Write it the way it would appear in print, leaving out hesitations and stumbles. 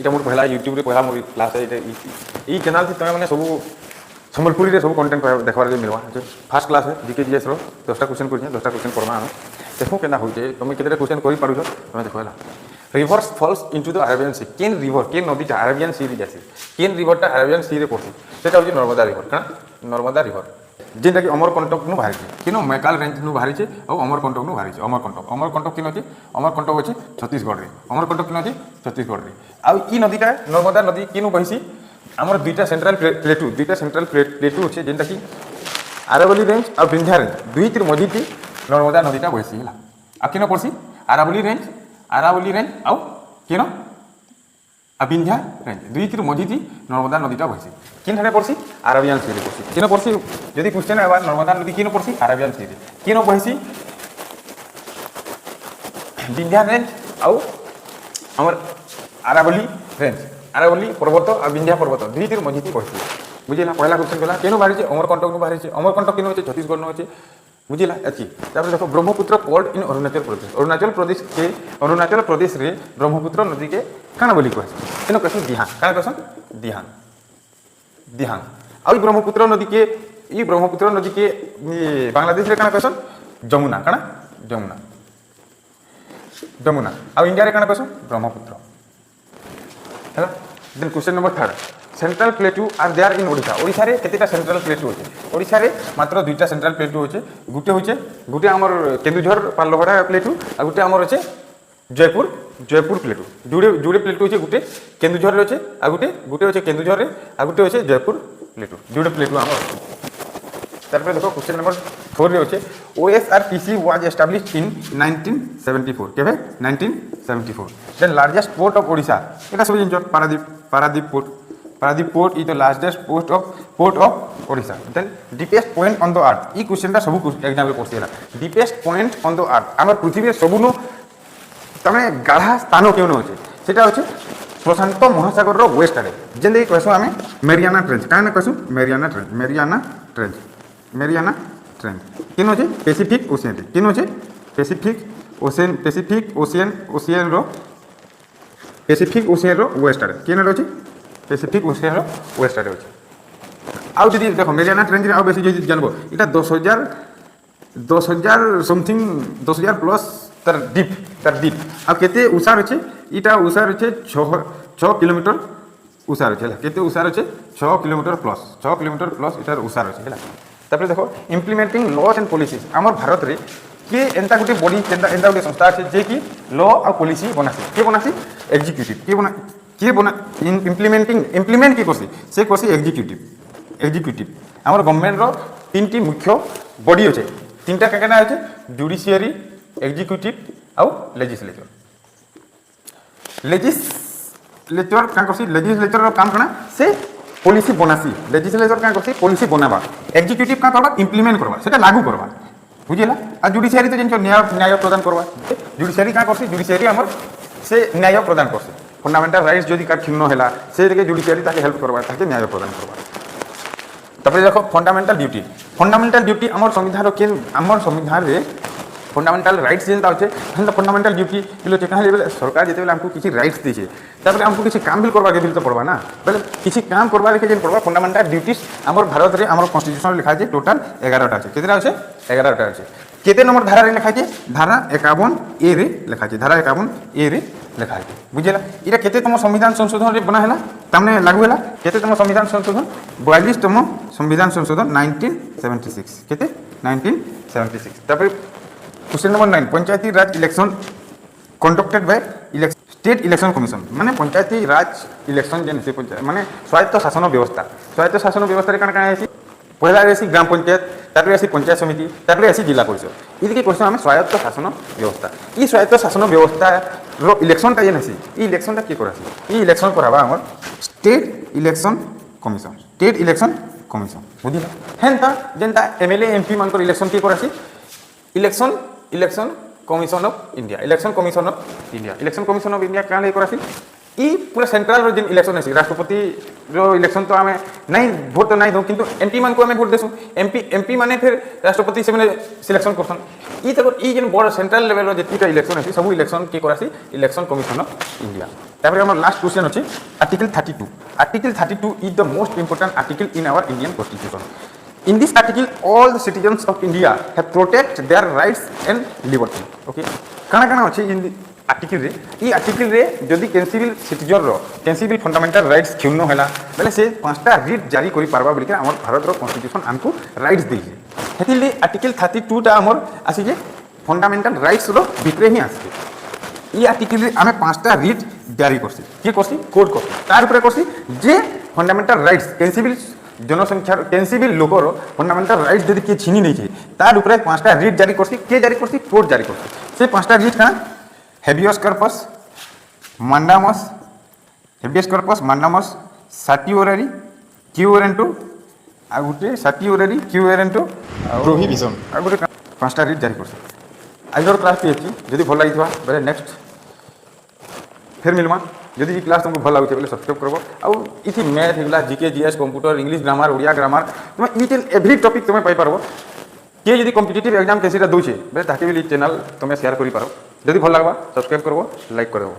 এটা মোর পহলা यूट्यूब পহলা মোর ক্লাস এই চ্যানেল তুমি মানে সবু সম্বলপুরী सब कंटेंट देखबार मिलवा फास्ट क्लास है जीके जीएस 10टा क्वेश्चन कर 10टा क्वेश्चन पढ़मा आम देखो केना होचे तुम केते क्वेश्चन करि पारुछ तुम देखो हला rivers falls into the Arabian sea Ken river Ken नदीटा अरेबियन सी रे जासी केन रिवरटा अरेबियन सी रे पड़सी सेटा होचे नर्मदा रिवर का नर्मदा रिवर जेनटा कि अमरकंटक नु बाहरी किनो मैकाल रेंज नु बाहरी छे और अमरकंटक नु बाहरी छे अमरकंटक किनो छे अमरकंटक होचे छत्तीसगढ़ रे अमरकंटक किनो छे छत्तीसगढ़ रे आ ई नदीटा नर्मदा नदी किनु बहिसी आमर दुईटा सेंट्रल प्लेटू अच्छे जेनटा कि आरावली रेंज और विंध्या रेंज दुईतिर मझी नर्मदा नदीटा बहसी है आ किन पड़सी आरावली रेंज आउ किन आ विंध्या रेंज दुईतिर मझी नर्मदा नदीटा बहसी किन ठाणे पड़सी अरेबियन सी रे पड़सी किन पड़सी यदि क्वेश्चन है नर्मदा नदी किन पड़सी अरेबियन सी रे किन बहसी विंध्या रेंज आउ आमर आरावली रेंज आरावली पर्वत और विंध्या पर्वत दुईतिर मझी बहसी बुझेगा पहला क्वेश्चन गला केन बाहरी अमरकंटक नु बाहरी अमरकंटक किन होचे छत्तीसगढ़ नु होचे बुझेगा अच्छी देखो ब्रह्मपुत्र पोर्ट इन अरुणाचल प्रदेश रे ब्रह्मपुत्र नदी के काना बोली कहसी केन कहसन दिहान काना कहसन दिहान आ ब्रह्मपुत्र नदी के बांग्लादेश रे काना कहसन जमुना आ इंडिया रे काना कहसन ब्रह्मपुत्र है then question number 3 central plateau are there in Odisha रे केतेटा सेंट्रल प्लेटू होचे ओडिशा रे मात्र दुईटा सेंट्रल प्लेटू होचे गुटे हमर केन्दुझर पालहड़ा प्लेटू आ गुटे हमर होचे जयपुर प्लेटू जुड़े प्लेटू होचे गुटे केन्दुझर रे होचे आ गुटे होचे केन्दुझर रे आ गुटे होचे जयपुर प्लेटू जुड़े प्लेटू हमर तारपरे देखो क्वेश्चन नंबर 4 रे होचे OSRPC वाज एस्टैब्लिश्ड इन 1974 केबे 1974 then largest port of Odisha एटा सब जिंजर Paradip port is the largest port of Odisha then deepest point on the earth ई क्वेश्चनटा सब एग्जाम रे पड़सीला deepest point on the earth हमर पृथ्वी रे सबुनु तमे गाढ़ा स्थान केउनो होचे सेटा होचे प्रशांत महासागर रो वेस्ट आडे जेंदे कहसु आमे मेरियाना ट्रेंच काना कहसु मेरियाना ट्रेंच किन होचे पैसिफिक ओशियन रे किन होचे पैसिफिक ओशियन रो वेस्ट आडे किन होचे पैसिफिक ओशियन रो वेस्ट आडे होचे आउ जदि देखो मेरियाना ट्रेंच रे आउ बेसी जदि जानबो इटा 10000 समथिंग 10000 प्लस तार डीप आ केते उसार होचे इटा उसार होचे 6 किलोमीटर उसार होचे केते उसार होचे 6 किलोमीटर प्लस इटार उसार होचे हला तापर देखो इम्प्लीमेंटिंग लॉज एंड पॉलिसीज हमर भारत रे के एंता गुटे बॉडी एंता गुटे संस्था अछि जे कि लॉ और पॉलिसी बनासी के बनासी एग्जीक्यूटिव के बना इम्प्लीमेंट की करसी से करसी एग्जीक्यूटिव हमर गवर्नमेंट रो तीनटी मुख्य बॉडी अछि तीनटा केना अछि जुडिशियरी एग्जीक्यूटिव आउ लेजिस्लेचर का करसी लेजिस्लेचर रो काम कना से पॉलिसी बनासी लेजिस्लेचर का करसी पॉलिसी बनाबा एग्जीक्यूटिव का करबा इंप्लीमेंट करबा सेटा लागू करबा बुझिला आ जुडिशियरी तो जिन न्याय प्रदान करबा जुडिशियरी का करसी जुडिशियरी हमर से न्याय प्रदान करसी फंडामेंटल राइट्स जदि कार खिन्न होला से के जुडिशियरी ताके हेल्प करबा ताके न्याय प्रदान करबा तबरे देखो फंडामेंटल ड्यूटी हमर संविधान रे फंडामेंटल राइट्स जेनता होचे हन fundamental duty below check level सरकार जेते बेले हमको किछि राइट्स देछे तापर हमको किछि काम भी करबा के बिल तो पड़बा ना बेले किछि काम करबा के जेन पड़बा फंडामेंटल ड्यूटीज हमर भारत रे हमर कॉन्स्टिट्यूशन लिखा छै टोटल 11टा छै केतेटा छै 11टा छै केते नंबर धारा रे लिखा छै धारा 51 ए रे लिखा छै धारा 51 ए रे लिखा छै बुझिला इरा केते तम संविधान संशोधन रे बना हैला तमने लागू हैला केते तम संविधान संशोधन 42 तम संविधान संशोधन 1976 केते 1976 तापर question number 9 Panchayati Raj election conducted by state election commission माने पंचायती राज इलेक्शन जेन से पंचायत माने स्वायत्त शासन व्यवस्था रे काना आसी पहला आसी ग्राम पंचायत तापर आसी पंचायत समिति तापर आसी जिला परिषद इदि के क्वेश्चन हमें स्वायत्त शासन व्यवस्था ई स्वायत्त शासन व्यवस्था रो इलेक्शन ता जेन आसी ई इलेक्शन ता के करासी ई इलेक्शन कराबा हमर स्टेट इलेक्शन कमिशन बुझिला हेनता जेनता एमएलए एमपी मान को इलेक्शन के करासी इलेक्शन कमिशन ऑफ इंडिया क्या ले करासी ଇ ପୁରା ସେଣ୍ଟ୍ରାଲର ଯେନ୍ ଇଲେକ୍ସନ୍ ଅଛି ରାଷ୍ଟ୍ରପତିର ଇଲେକ୍ସନ୍ ତ ଆମେ ନାଇଁ ଭୋଟ୍ ତ ନାଇଁ ଦଉ କିନ୍ତୁ ଏମ୍ପି ମାନଙ୍କୁ ଆମେ ଭୋଟ୍ ଦେସୁଁ ଏମ୍ପି ମାନେ ଫେର୍ ରାଷ୍ଟ୍ରପତି ସେମାନେ ସିଲେକ୍ସନ୍ କରସନ୍ ଇ ତାକୁ ଇ ଯେନ୍ ବଡ଼ ସେଣ୍ଟ୍ରାଲ ଲେଭେଲର ଯେତିକିଟା ଇଲେକ୍ସନ୍ ଅଛି ସବୁ ଇଲେକ୍ସନ୍ କିଏ କରାସି ଇଲେକ୍ସନ୍ କମିଶନ୍ ଅଫ୍ ଇଣ୍ଡିଆ ତାପରେ ଆମର ଲାଷ୍ଟ କ୍ୱେଶ୍ଚନ୍ ଅଛି article 32 Article 32 is the most important article in our Indian Constitution. In this article, all the citizens of India have protect their rights and liberty. Okay? काना काना अच्छे in article रे ई article रे जदि कैंसिबल citizen रो कैंसिबल fundamental rights क्षुण्ण होला बेले से पांचटा writ जारी करि पारबा बोलिके हमर भारत रो कॉन्स्टिट्यूशन हमको राइट्स देछि हेतिले आर्टिकल 32 टा हमर आसी जे फंडामेंटल राइट्स रो भितरे ही आसी ई आर्टिकल रे आमे पांचटा रिट जारी करसी के करसी कोड करसी तार ऊपर करसी जे फंडामेंटल राइट्स कैंसिबल जनसंख्या कैंसिबल लोकर फंडामेंटल राइट्स यदि किए छीनी नहीं तार ऊपर पांचटा रिट जारी करसी के जारी करसी कोड जारी करसी से पांचटा रिट का हेबियस कॉर्पस मांडामस साटिओररी क्यूरेंटो आ गुटे साटिओररी क्यूरेंटो प्रोहिबिशन आ गुटे पांचटा रिट जारी करसी आइजर क्लास पे जदि भल लगी बेले नेक्स्ट फिर मिलमा जदि क्लास तुमको भल लगे सब्सक्राइब करब आउ इसी मैथ होगा GK GS computer English grammar Odia grammar तुम ईच एंड एवरी टॉपिक तुम पाई पारबो किए जदि कॉम्पिटिटिव एग्जाम कैसे दौचे बेले ताकि भी चैनल तुम शेयर कर पार जदि भल लगवा सब्सक्राइब करब लाइक करब।